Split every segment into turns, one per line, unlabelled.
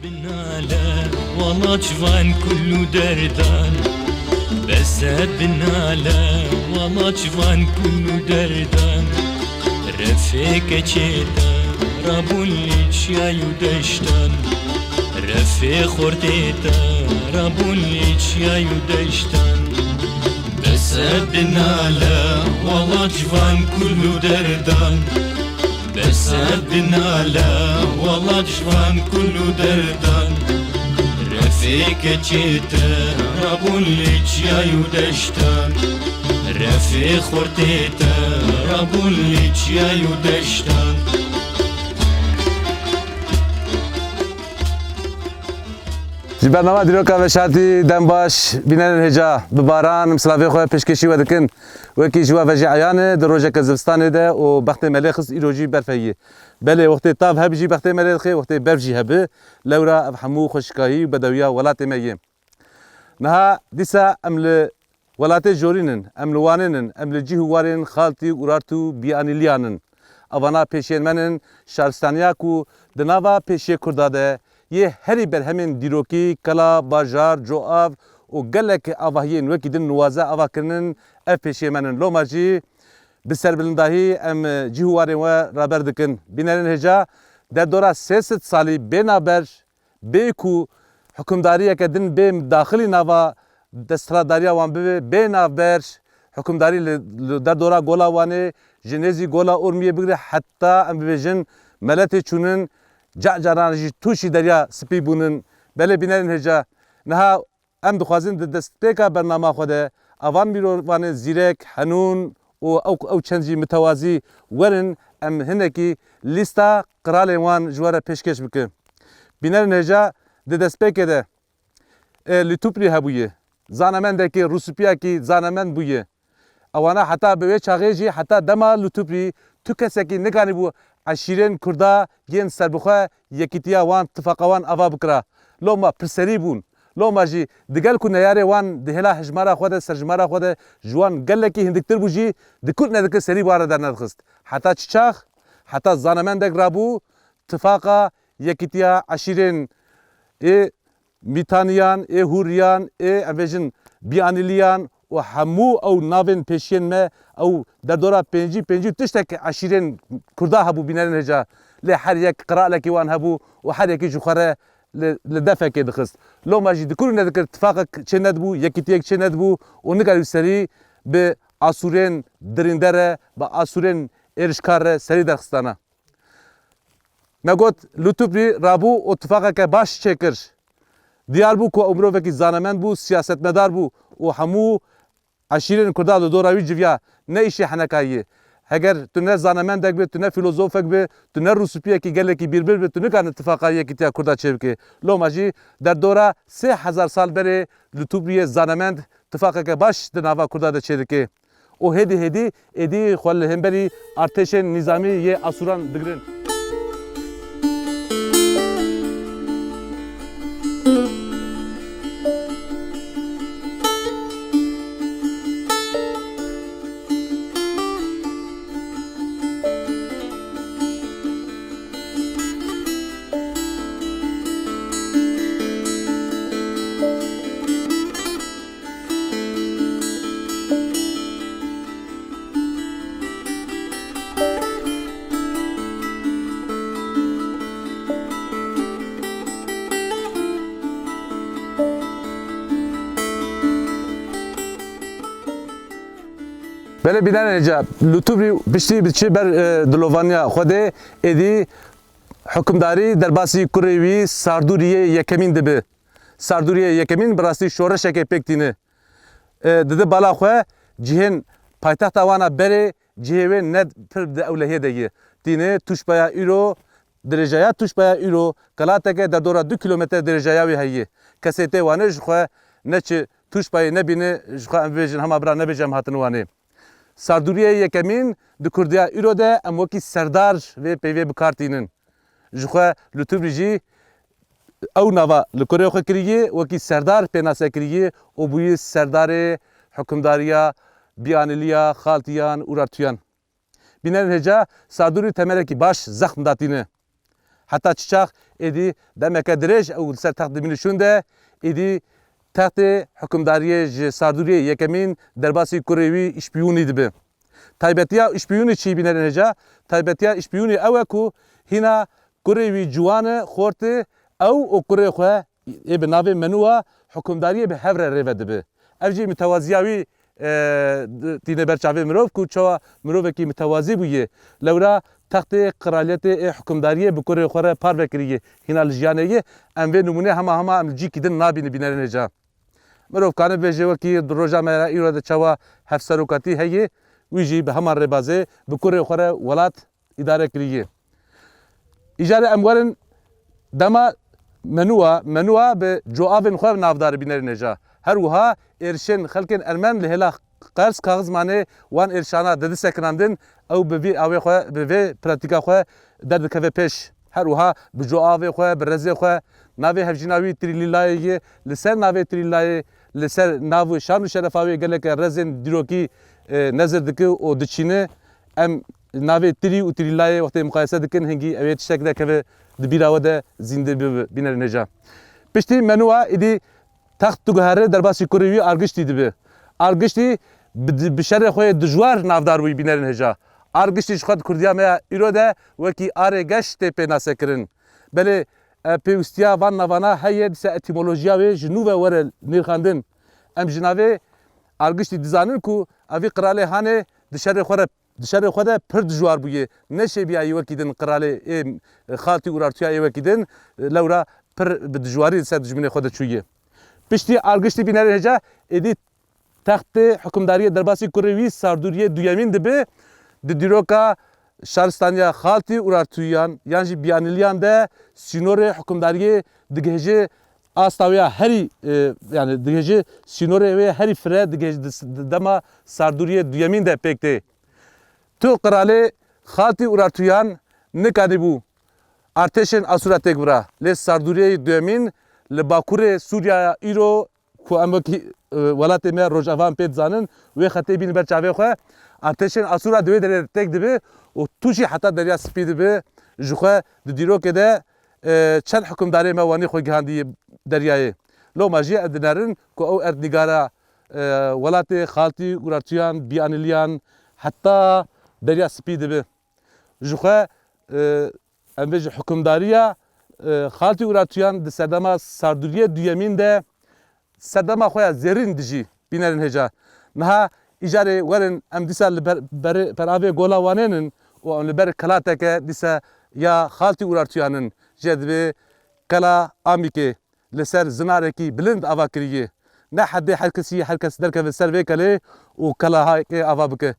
بناله والله جوان كله دردان بس بناله والله جوان كله دردان رفيق چيتا رابولي چيايو دشتان رفيق خورتيتا رابولي چيايو دشتان بس بناله والله جوان كله دردان بس بناله والله جوان كله دردان رفيق چيتا رابولي چيايو دشتان رفيق خورتيتا رابولي چيايو دشتان
جی برنامه دیروکا و شرطی دم باش بینن هجا بباران مسلافی خواه پشکشی و دکن وکی جوا و جعیانه در روژه کزفستانه ده و بخت ملیخص ایروجی برفیه بله وقتی تاب هبی جی بخت ملیخی وقتی برفجی هبه لورا افحمو خوشکاهی بدویا ولات میم نها دیسا امل ولات جورینن املواننن امل جیهوارن خالتی اورارتو بیانیلیانن اوانا پیشین منن شهرستانیا کو دناوا پیشی کرداده یه هری بر همین دیروکی کلا باجار جواب و گلک آواهین وکی دن نوازه آواه کرنن اف پیشی منن لو مرجی بسر بلنداهی ام جیهوارین و رابر دکن بینرین هجا در دورا 300 سالی بینابر بیکو حکمداری که دن بیم داخلی نوا دستراداری وان بینابر حکمداری در دورا گولا وانه جنزی گولا ارمیه بگره حتی ام ببیجن ملت چونن جارانجی توشی دریا سپی بونن بله بینرین هجا نها ام دخوازین دستپیکا برنامه خوده اوان میروان زیرک حنون او چندجی متوازی ورن ام هنکی لیستا قرال وان جواره پیشکش بکن بینرین هجا دستپیکه ده لیتوپری هبویه زانمنده که روسپیا کی زانمند بویه اوانا حتی به چاغیجی حتی دما لیتوپری تو کسی که نگانی بو عشیرین کردا ین سربخوا یکیتیا وان اتفاقوان اوا بکرا لو ما پرسری بون لو ما جی دگل کو نیاره وان دهلا حجمارا خود سرجمارا خود جوان گلکی هندکتر بوجی دکل ندک سری بار در ندخست حتی چچاخ حتی زانمندک رابو اتفاقا یکیتیا عشیرین میتانیان هوریان اویجن بیانیلیان و همو او ناوین پیشین ما او در دورا پنجی تشتک عشیرین کردا هبو بینرین هجا لی هر یک قراء لکی وان هبو و هر یکی جوخره لدفع که دخست لو ماجی دکور ندکر اتفاق چه ندبو یکی تیک چه ندبو و نگاری سری به آسورین دریندره با آسورین ارشکار سری درخستانه مگوت لطوبری رابو اتفاق که باش چه کرش دیار بو که عمرو وکی زانمند بو سیاستمدار بو و همو عشیرین کردا دو راوی جویا نه ایشی حنکاییه اگر تو نه زانمندک به تو نه فیلوزوفک به تو نه روسپیه کی گله کی بیربر به تو نه کان اتفاقاییه کی تا کردا چبکه لو ماجی در دوره 3000 سال بره لطوبری زانمند اتفاقه که باش د ناوا کردا د چدکه او هدی ادی خل همبری ارتش نظامی یه اسوران دگرن بله بیدن اینجا لطوبری بشتی بچه بر دلوانیا خوده ادی حکمداری در باسی کوروی ساردوریه یکمین دبه ساردوریه یکمین براستی شورش که پکتینه دده بالا خواه جهن پایتخت آوانا بره جهوه ند پر ده اولهیه دیگه تینه توش بایا ایرو درجه توش بایا ایرو کلاته که در دورا 2 کیلومتر درجه وی هیه کسی ته وانه جخواه نچه توش بایا نبینه جخواه امویجن همه برا نبیجم هاتن وانه ساردوریه یکمین د کردیا ایرو ده ام وکی سردار و پیوی بکارتینن جخوا لطوبری جی او نوا لکوریو خو کریه وکی سردار پیناسه کریه او بوی سردار حکمداریا بیانلیا خالتیان اورارتیان بینن هجا ساردوری تمره کی باش زخم داتینه hatta çiçek edi demek direj ev ser taht dibini şunde edi tahtı hükümdariye ji Sarduriye yekemin derbasi Kurevi işbiyuni dibi. Taybetiya işbiyuni çi biner neca taybetiya işbiyuni ev ku hina Kurevi juanı xorti ev o Kure xwe ê bi navê menuwa hükümdariye bi hevre rêve dibe. Ev jî mütewaziya wî tîne ber çavê mirov ku çawa mirovekî mütewazî bûye. Lewra taxtê kraliyetê ê hükümdariye bi Kurê xwe re par vekiriye. Hîna li jiyanê ye em vê numûne hema em li cî kîdin nabîne bînerên hêja. Mirov kanê bêje wekî di roja me re îro de çawa hevserokatî heye wî jî bi heman rêbazê bi Kurê xwe re welat îdare kiriye. Îjarê em werin dema menuwa bi coavên xwe navdar bînerên hêja. Her wiha êrişên xelkên Ermen li hêla qers kaxizmanê wan êrişana didisekirandin ew bi vê awê xwe bi vê pratika xwe derdikeve pêş. Her wiha bi coavê xwe bi rezê xwe navê hevjîna wî Trîlîlayê ye li ser navê Trîlîlayê li ser nav şan û şerefa wê geleke rezên dîrokî nezir dike û diçîne em navê Trî û Trîlayê wextê muqayese dikin hingî ew ê tiştek dekeve di bîra we de zîndê bînerên hêja. Piştî menuwa êdî taxt diguhere derbasî Kurê wî argiştî dibe. Argiştî bi şerê xwe dijwar navdar wî bînerên hêja. Argiştî ji xwe di Kurdiya me ya îro de wekî arê geş tê pê nasekirin. Belê pêwîstiya van navana heye dîsa etîmolojiya wê ji nû ve were nîrxandin. Em ji navê argiştî dizanin ku evî qiralê hanê di şerê xwe de pir dijwar bûye. Ne şêbiyayî wekî din qiralê ê xaltî urartuyayê wekî din lewra pir bi dijwarî li ser dijminê xwe de çûye. Piştî argiştî bînerên hêja êdî taxtê hükümdariye derbasî Kurê wî Sarduriye duyemîn dibe di dîroka şaristaniya xaltî urartuyan yan jî biyanîliyan de sînorê hükümdariyê digihêje asta wê ya herî yani digihêje sînorê wê herî fire digihêje dema Sarduriye duyemîn de pêk tê. Tu qiralê xaltî urartuyan nikanîbû artêşên Asûra têk bira. Lê Sarduriyê duyemîn li Bakurê Sûriyaya îro ku em wekî welatê me Rojavan pê dizanin wê xetê bînin ber çavê xwe artêşên Asûra di wê derê têk dibe û tu jî heta derya spî dibe ji xwe di dîrokê de çend hükümdarê me wanî xwe gihandiye deryayê. Loma jî ev dinerin ku ew erdnîgara welatê xaltî urartuyan biyanîliyan heta derya spî dibe. Ji xwe em bêjin hükümdariya xaltî urartuyan di serdema Sarduriye duyemîn de serdema xwe ya zêrîn dijî bînerên hêja. Niha îjarê werin em dîsa li peravê gola wanênin û em li ber kelateke dîsa ya xaltî urartuyanin jê divê kela Amîkê li ser zinarekî bilind ava kiriye. Ne hedê her kes derkeve ser vê kelê û kelahekê ava bike.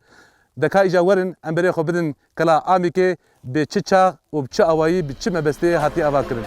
Deka îja werin em berê xwe bidin kela Amîkê bi çi çax û bi çi awayî bi çi mebesteyê hatiye ava kirin.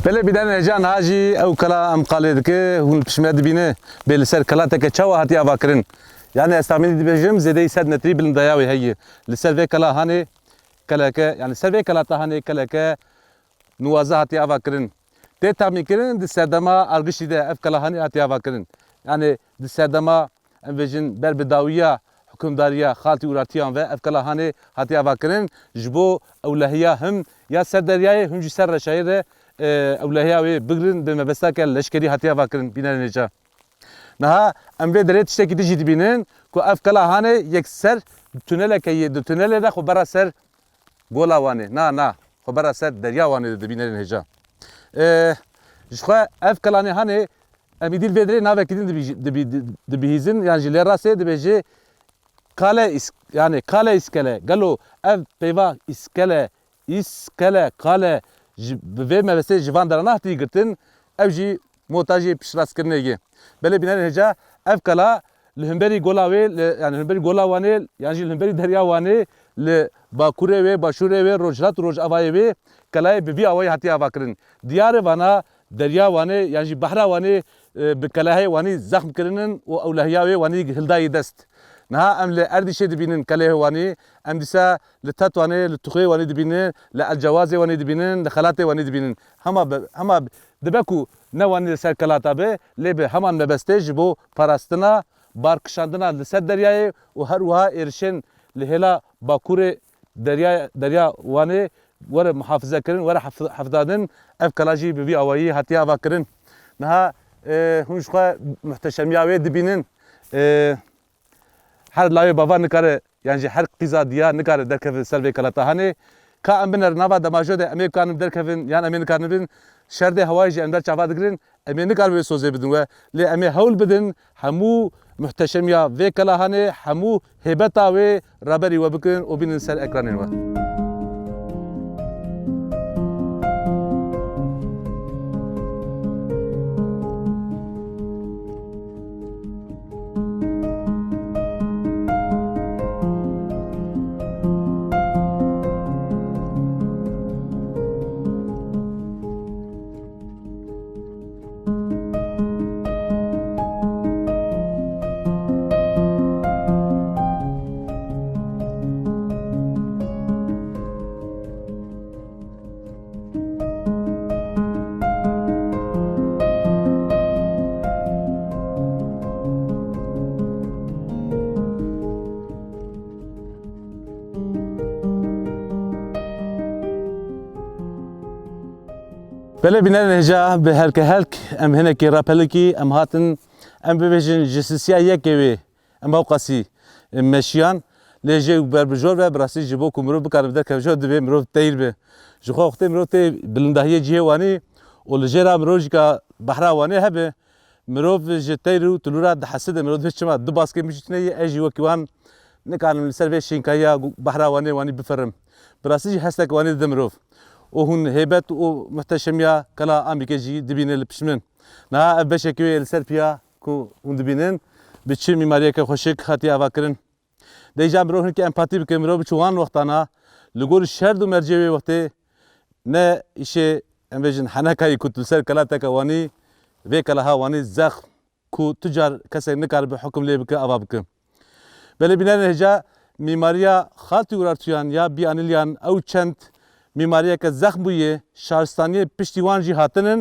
Belê bîderên hêja niha jî ew kela em qalê dike hûn pişmê dibîne bê li ser kelateke çawa hatiye ava kirin. Yani ez tahmînî dibêjim zêdeyî sed metrî bilindaya wê heye. Li ser vê kela hanê keleke yani ser vê kelata hanê keleke nuwaze hatiye ava kirin. Tê tahmîn kirin di serdema argişî de ev kela hanê hatiye ava kirin. Yani di serdema em bêjin ber bi dawiya hükümdariya xaltî urartiyan ve ev kela hanê hatiye ava kirin ji bo ewlehiya him ya ser deryayê him jî ser reşayê de ewlehiya wê bigirin bi mebesteke leşkerî hatiye ava kirin bînerên hêja. Niha em vê derê tiştekî dijî dibînin ku ev kela hanê yekser tuneleke ye di tunelê de xwe bera ser gola wanê na xwe bera ser derya wanê de dibînerên hêja. Ji xwe ev kelanê hanê em îdî vê derê navekî din dibihîzin yan ji lê rastê dibêje kale îskele gelo ev peyva îskele kale ji bi vê mebestê ji van derana hatî girtin ev jî محتاجی پیشرفت کرنه بله بینن هجا اف کلا لهمبری گلاوی یعنی لهمبری گلا وانه یعنی لهمبری دریا وانه ل باکوره و باشوره و روجرات روج اوای و کلای بی اوای هاتی اوا کرن دیار وانا دریا وانه یعنی بحر وانه بکلاه وانی زخم کرنن و اولهیا و وانی هلدای دست نه ام لاردشه دبینن کلاه وانی ام دیسا لتات وانی لتخی وانی دبینن لالجواز وانی دبینن لخلات وانی دبینن هما دبکو نه وانی سر کلاتا به لب همان نبستج بو پاراستنا بارکشاندنا لسد دریای و هر وها ارشن لهلا باکور دریا وانی ور محافظه کرن ور حفظادن اف کلاجی بی اوایی هاتی اوا کرن نه هنشخوا محتشمیاوی دبینن هر لاوی بابا نکاره یعنی هر قیزا دیا نکاره درکف سلوی کلاتا هنه که ام بنر نوا دماجو ده امی کانم درکفن یعنی امی نکارن بین شرد هوایی جی اندر چاوا دگرین امی نکار وی سوزه بدن و لی امی هول بدن همو محتشمیا وی کلا هنه همو هیبتا وی رابری و بکن و بینن سر اکرانین و بله بینن هجا به هلک ام هنه کی راپلکی ام هاتن ام ببیجن جسسیا یکوی ام اوقاسی مشیان لجه بربجور و براسی جبو کومرو بکار بدر کجا دبی مرو تیر به جو وقت مرو تی بلندهیه جهوانی و لجرا مروج کا بحراوانی هبه مرو جتیرو تلورا دحسد مرو بچما دباسکه مشتنه اجي وکوان نکانم سرویشین کایا بحراوانی وانی بفرم براسی هستک وانی دمرو وهن هيبت ومحتشميا كلا أمريكا جي دبينه البشمن نا بشكوي السربيا كو هن دبينن بتشي ميماريا كخوشك خاتي أفكرن ديجا مروهن كي أمباتي بكمرو بتشوان وقتنا لقول الشهر دو مرجوي وقته نا إشي أمبيجن حناكاي كنت السر كلا تكواني في كلا هواني زخ كو تجار كسر نكار بحكم لي بك أبابك بل بنان هجا ميماريا خالتي ورارتيان يا بيانيليان أو چند میماریه که زخم بویه شهرستانی پشتیوان جی هاتنن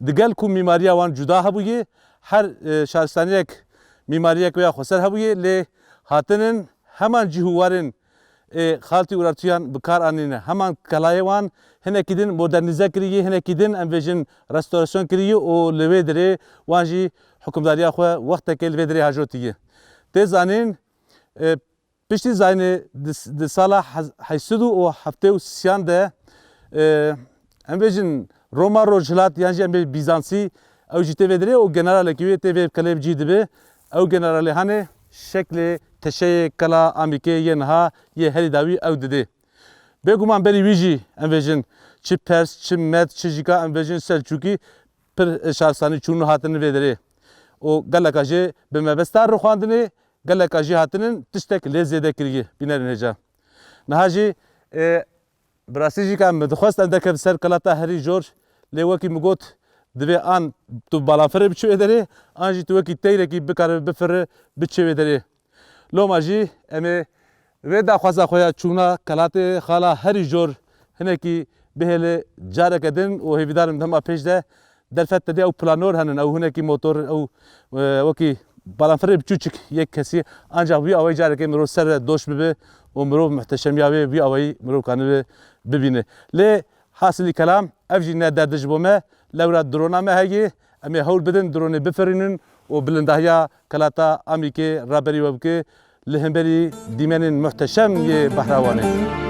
دگل کو میماریه وان جدا هبویه هر شهرستانی یک میماریه که خسر هبویه لی هاتنن همان جهوارن خالتی ورارتیان بکار آنین همان کلایوان هنه کدین مدرنیزه کریه هنه کدین امویجن رستوراسیون کریه و لوی دره وان جی حکمداری خو وقت که لوی دره هاجوتیه تزانین پشتی زاینه د سالا حیسدو و هفته و سیان ده امویجن روما روجلات یعنی ام بیزانسی او جیته ودره و جنرال کیوی ته وب کلب جیدبه او جنرال هانه شکل تشه کلا امریکا ینها یه هری داوی او دده بگومان بری ویجی امویجن چی پرس چی مد چی جیکا امویجن سلچوکی پر شهرستانی چون هاتن ودره و گلکاجه به مبستر رو خواندنه گله کاجی هاتنن تشتک لزیده کریه بینرین هجا نهاجی براسیجی که مدخواست اندر که سر کلاتا هری جورج لیوکی مگوت دوی آن تو بالافره بچو اداره آنجی تو وکی تیره کی بکار بفره بچو اداره لو ماجی امی ودا خوازا خویا چونا کلات خالا هری جور هنه کی بهله جاره کدن و هیویدارم دما پیش ده درفت تدی او پلانور هنن او هنه کی موتور او وکی بالافره بچوچک یک کسی آنجا وی اوای جاره که مرو سر دوش ببه و مرو محتشمیاوی وی اوای مرو کانه ببینه لی حاصل کلام افجی نه دردش بومه لورا درونا ما هی امی هول بدن درونه بفرینن و بلندهیا کلاتا امریکا رابری وبکه لهمبری دیمن محتشم یه بحراوانه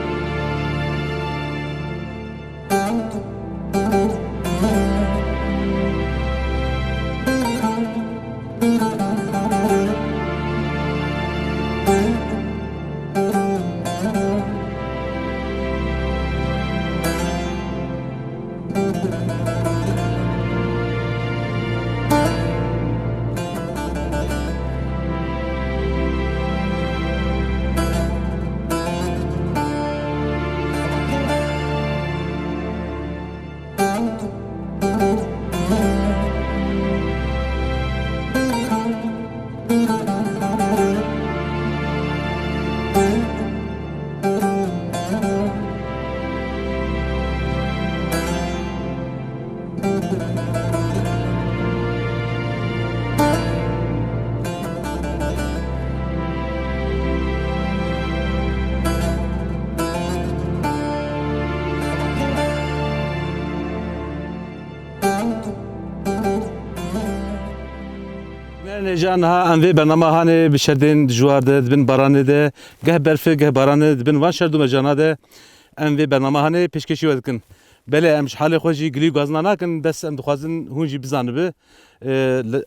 Nejan ha em vê bername hanê bi şerdên dijwar de dibin baranê de geh berfê geh baranê dibin van şer du mecana de em vê bername hanê pêşkêşî we dikin. Belê em ji halê xwe jî gilî û gazna nakin dest em dixwazin hûn jî bizanibe.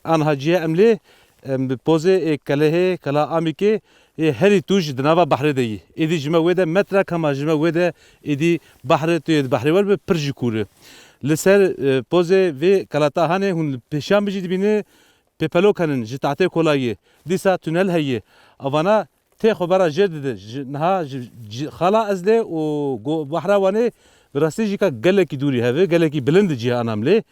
Aniha ciye em lê em bi pozê ê kelehê kela Amîkê herî tu ji di nava behrê de yî. Êdî ji me wê de metrek hema ji me wê de êdî behrê tu yê di behrê we bi pir jî kûr e. Li ser pozê vê kelata hanê hûn li pêşiyan bijî dibîne pêpelokanin ji tahtê kolayê dîsa tünel heye avana tê xwebera jêr dide niha xala ez lê û behra wanê bi rastî jî ka gelekî dûrî heve gelekî bilind cîhanam lê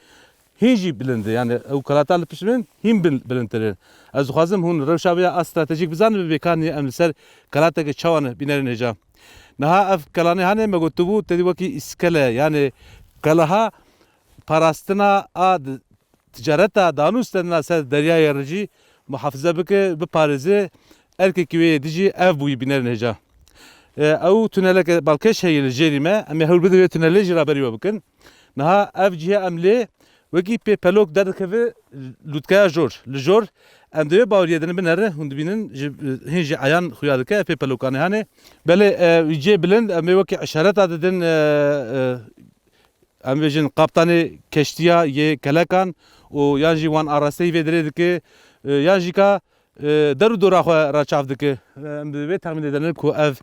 hîn jî bilind yani ew kelata li pişt min hîn bilindtir e. Ez dixwazim hûn rewşa vê ya stratejîk bizanin bi bêkanî em li ser kelatekê çawan bînerin hêja. Niha ev kelanê hanê me gotibû tedî wekî îskele yani kelaha parastina a ticareta danûstena ser deryaya ricî muhafize bike biparêze erkekî wê dijî ev bûyî bînerin hêja. Ew tüneleke balkêş heye li jêrî me em ê hewl bidin wê tunelê jî raberî we bikin. Niha ev cihê em lê wekî pêpelok derdikeve lûtkeya jor li jor em divê baweriye din binere hûn dibînin hîn jî eyan xuya dike pêpelokanê hanê. Belê wî cê bilind em ê wekî işareta didin em bêjin kaptanê keştiya yê kelekan û yan jî wan arasteyî vê dirê dike yan jî ka der û dora xwe raçav dike. Em bi vê texmînê denin ku ev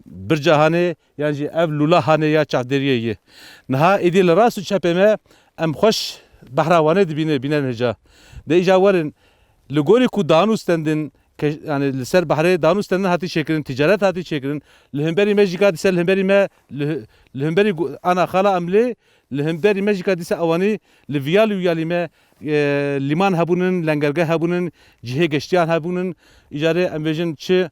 birca hanê yan jî ev lûla hanê ya çavderiyê ye. Niha êdî li rast û çepê me em xweş behra wanê dibîne bînerin hêja. Dê îja werin li gorî ku danûstin din yani li ser behrê danûstin hatî çêkirin ticaret hatî çêkirin li hemberî me jî ka dîse li hemberî me li hemberî ana xala em lê li hemberî me jî ka dîse ewanî li viyalî wiyalî me lîman hebûnin lengergeh hebûnin cihê geştiyan hebûnin îcarê em bêjin çi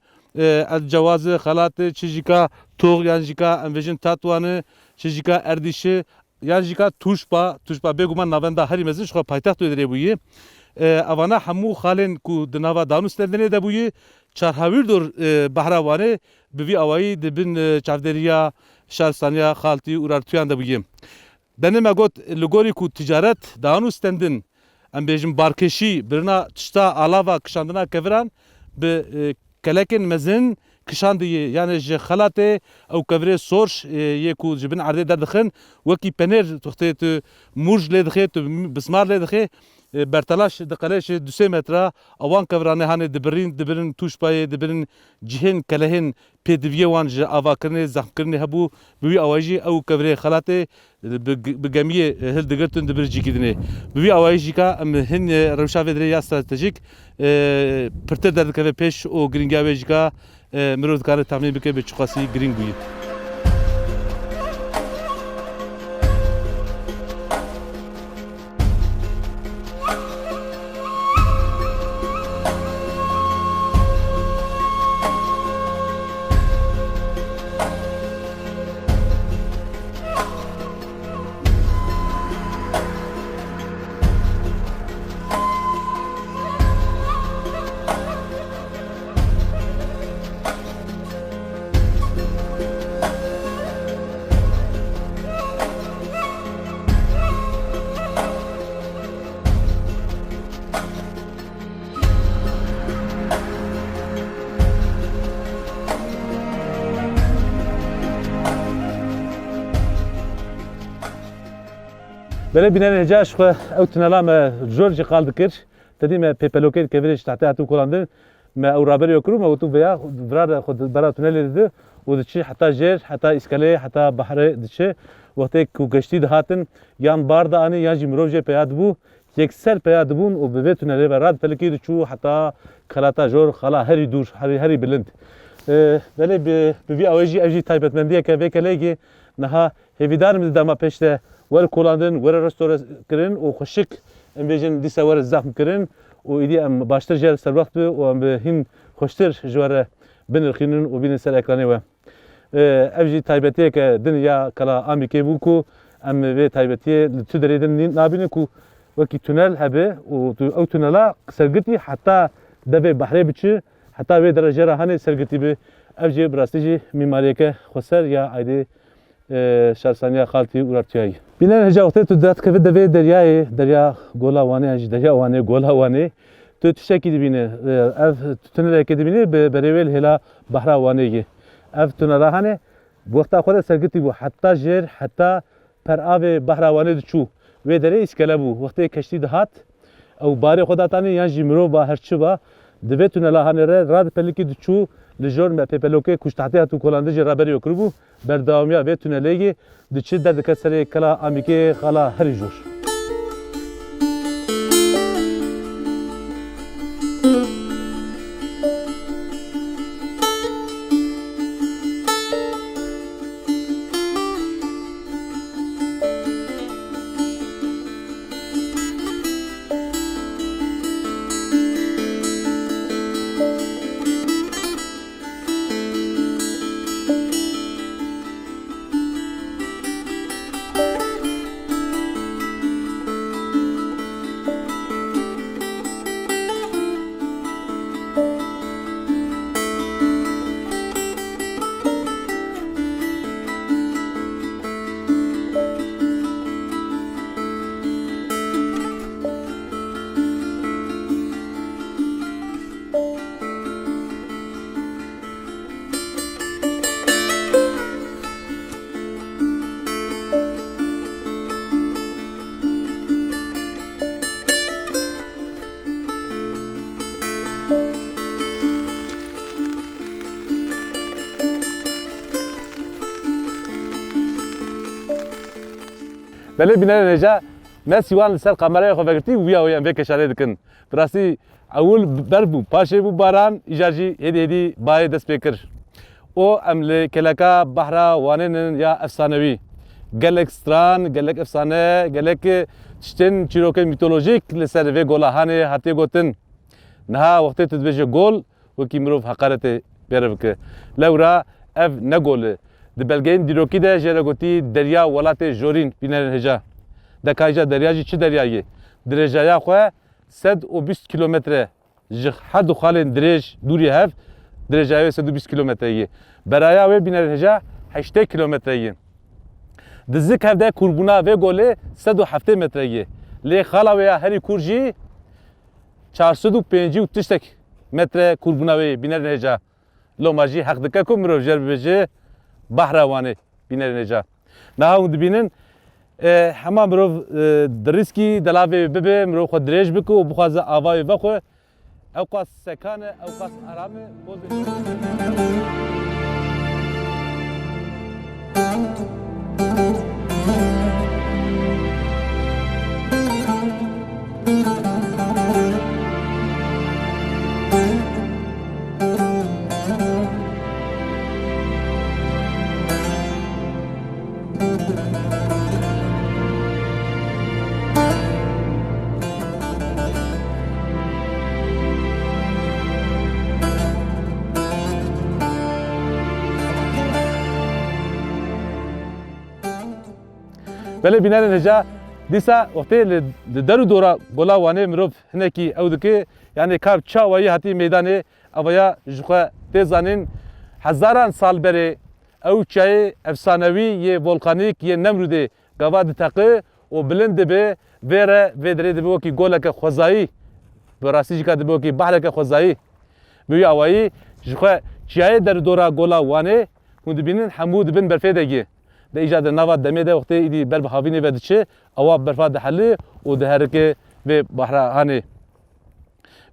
cewazê xelatê çi jî ka toğ yan jî ka em bêjin tatwanê çi jî ka erdîşê yan jî ka tuşba bêguman navenda herî mezin ji xwe paytext wê dirê bûyî. Evana hemû xalên ku di nava danûstenê de bûyî çarhavîr dor behra wanê bi vî awayî dibin çavderiya şaristaniya xaltî û rartuyan de bûyî. Denê me got li gorî ku ticaret danûstendin em bêjin barkêşî birina tişta alava kişandina keviran bi kelekên mezin kişandiyê yani ji xelatê ew kevirê sorş yê ku ji bin erdê derdixin wekî penêr tuxtê tu mûj lê dixê tu bismar lê dixê bertelaş diqeleşê 2 metra awan keviranê hanê dibirin tuşbayê dibirin cihên kelehên pêdiviyê wan ji avakirinê zehmkirinê hebû bi wî awayî jî ew kevirê xelatê bi gemiyê hil digirtin dibir cîkîdinê. Bi wî awayî jî ka em hin rewşa vê dirê ya stratejîk pirtir derdikeve pêş û giringiya wê jî ka mirov dikare temîn bike bi çiqasî giring bûyî. Belê bînerin hêja ji xwe ew tunela me jor jî qal dikir. Tedî me pêpelokê kevirê ji tahtê hatû kolandin me ew raberê kir û me gotu veya virara xwe bera tunelê didi û diçi heta jêr heta îskeleyê heta behrê diçi. Wextê ku geştî dihatin yan bar da anî yan jî mirov jê peya dibû yekser peya dibûn û bi vê tunelê ve rad pelekî diçû heta xelata jor xala herî dûr herî bilind. Belê bi vî awê jî ev jî taybetmendiyeke vê kelekê niha hêvîdarim di dema pêş de wer kolandin wer restore kirin û xweşik em bêjin dîsa wer zehm kirin û êdî em baştir jê serwext bi û em bi hîn xweştir ji we binirxînin û bînin ser ekranê we. Ev jî taybetiyeke din ya kela Amîkê bû ku em vê taybetiyê li tu derê din nabînin ku wekî tunel hebe û ew tunela sergirtî heta devê behrê biçi heta vê derecera hanê sergirtî bi ev jê bi rastî jî mîmariyeke xweser ya aydê şarsaniya xaltî urartiyayê. Bîne heca wextê tu dikeve devê deryayê, derya gola Wanê jî derya Wanê, gola Wanê, tu tiştekî dibîne. Ev tunelekê dibîne bi berêvê hêla behra Wanêyê. Ev tunela hene wexta xwe de sergirtî bû heta jêr heta peravê behra Wanê diçû. Wê derê îskele bû. Wextê keştî dihat ew barê xwe datanî yan jî mirov ba herçi ba divê tunela hanê re radipelekî diçû li jor me pêpelokê kuştahtêya tu kolandê jî raberî kiribû. Berdewamiya vê tuneleyê diçi derdike serê kela Amîkê xala herî jor. Belê bîne reca me sîwan li ser kameraya xwe vegirtî wiya yan vê keşanê dikin. Bi rastî ewil ber bû, paşê bû baran, îjar jî hêdî hêdî bayê dest pê kir. O em li keleka behra Wanênin ya efsanewî. Gelek stran, gelek efsane, gelek tiştên çîrokên mîtolojîk li ser vê gola hanê hatiye gotin. Niha wextê tu dibêje gol, wekî mirov heqaretê pê bike. Lewra ev ne gol e. Di belgeyên dîrokî de jê re gotî derya welatê Jorîn bîne heja. Dekayca derya jî çi deryayê? Dirêjeya xwe 120 kilometre ji her du xalên dirêj dûrî hev dirêjeya wê 120 kilometreyê. Beraya wê bîne heja 80 kilometreyê. Di zik hev de kurbûna vê golê 170 metreyê. Lê xala wê ya herî kur jî 405 û tiştek metre kurbûna wê bîne heja. Loma jî heq dike ku mirov jêr bibêje behra Wanê bîne heja. Niha hûn dibînin hema mirov di rîskî delavê bibe, mirov xwe dirêj bike û bixwaze avayê vexwe ew qas sekan e, ew qas aram e, belê bîne heja dîsa wextê li der û dora gola Wanê mirov hinekî ew dike yani kav çawayî hatî meydanê evaya ji xwe tê zanîn hezaran sal berê ew çayê efsanewî yê volkanîk yê Nemrûdê gava diteqi û bilind dibe vê re vê derê dibe wekî goleke xwezayî bi rastî jî ka dibe wekî behreke xwezayî bi wî awayî ji xwe çiyayê der û dora gola Wanê hûn dibînin hemû dibin berfê de gê. De îca di nava demê de wextê îdî ber bi havînê ve diçe ewa berfa dihelî û diherike vê behra hanê.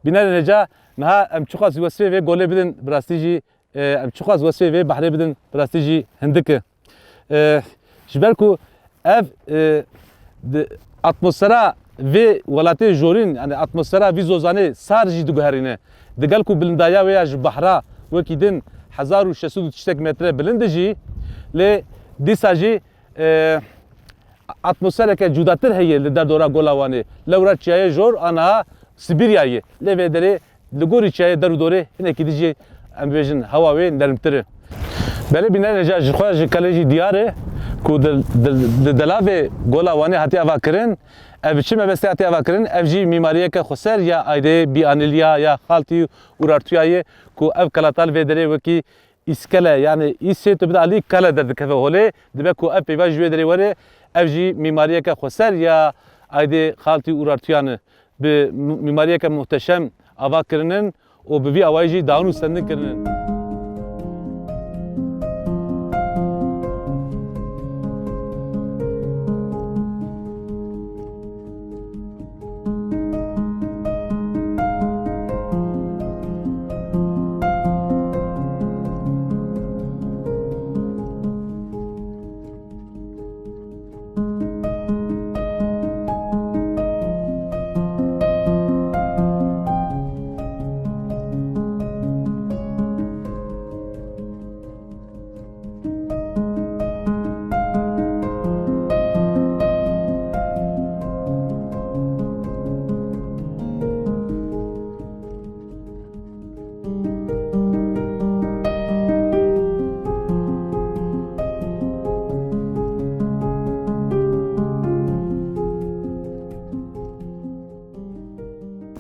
Bîne heca niha em çixwaz wesfê vê golê bidin bi rastî jî em çixwaz wesfê vê behrê bidin bi rastî jî hindik e. Ji ber ku ev atmosfera vê welatê Jorîn yani atmosfera vî zozanê sar jî diguherîne. Digel ku bilindaya wê ya ji behra wekî din 1600 tiştek metre bilind jî lê dîsa jî atmosfereke cudatir heye li derdora gola Wanê. Lewra çiyayê jor aniha Sibiryayê. Lê vê derê li gorî çiyayê der û dorê hinekî di jî em bêjin hewa wê nermtir e. Belê bîne heja ji xwe ji kelê jî diyar e ku di delavê gola Wanê hatiye ava kirin ev çi mebestê hatiye ava kirin ev jî mîmariyeke xweser ya ayrê bîanîliya ya xaltî û rartûyayê ku ev kelatal vê derê wekî iskele yani isse to bida ali kale derdikeve hole dibe ku ev peyva jwe dere were ev jî mîmariyeke xweser ya aydê xaltî urartiyanı bi mîmariyeke muhteşem ava kirinin û bi vî awayî jî dawin û sendin kirinin.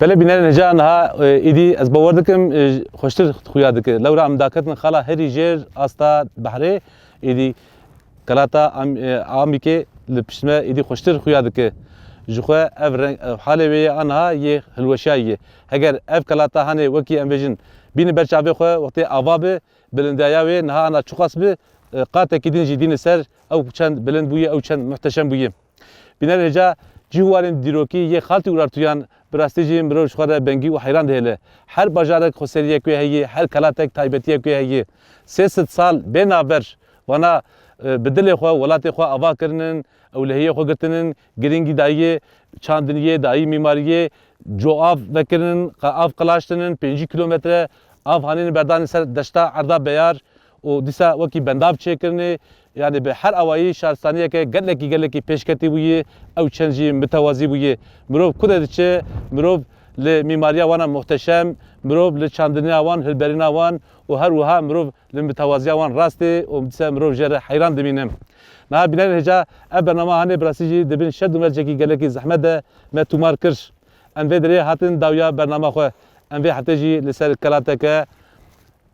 Bele biner neca naha idi ez bawer dikim xoştir xuya dike lewra em daketin xala herî jêr asta behrê idi kelata amîkê li piştme idi xoştir xuya dike ji xwe ev halê wê ye anha yê hilweşayî ye heger ev kelata hanê wekî em bêjin bîne ber çavê xwe wextê ava bi bilindeya wê niha ana çuqas bi qatekî din jî dîne ser ew çend bilind bûye ew çend muhteşem bûye biner neca cîwarên dîrokî yê xaltî urartiyan bi rastî jî mirov ji xwe re bengî û heyran dihêle her bajarek xweseriyek wê heye her kelatek taybetiyek wê heye 300 sal bênaber wana bi dilê xwe welatê xwe ava kirinin ewlehiyê xwe girtinin giringî dayî çandiniyê dayî mîmariyê coav vekirinin av qilaştinin 5 kilometre av hanên berdanê ser deşta erda beyar û dîsa wekî bendav çêkirinê yani bi her awayî şaristaniyeke gelekî pêşketî bûye ew çend jî mitewazî bûye mirov ku de diçe mirov li mîmariya wan a muhteşem mirov li çandiniya wan hilberîna wan û her wiha mirov li mitewaziya wan rastê û dîsa mirov jê re heyran dimîne niha bînerin heca ev bername hanê bi rastî jî dibin şer û mercekî gelekî zehmet de me tûmar kir em vê derê hatin dawiya bername xwe em vê hetê jî li ser kelateke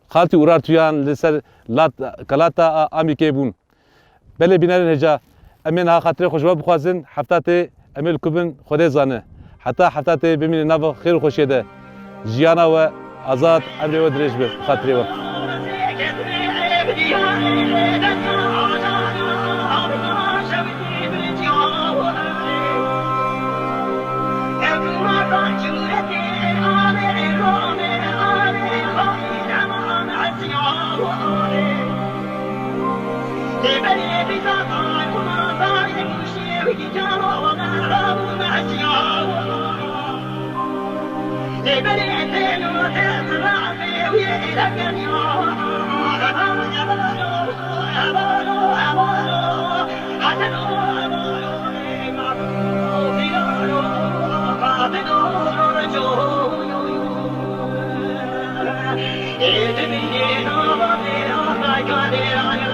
xaltî urartiyan li ser kelata amîkê bûn belê bînerin heca em ê niha xatirê xwe ji we bixwazin heftatê em ê li ku bin Xwedê zane heta heftatê bimîne nava xêr û xweşiyê de jiyana we azad emrê we dirêj be xatirê we.
It's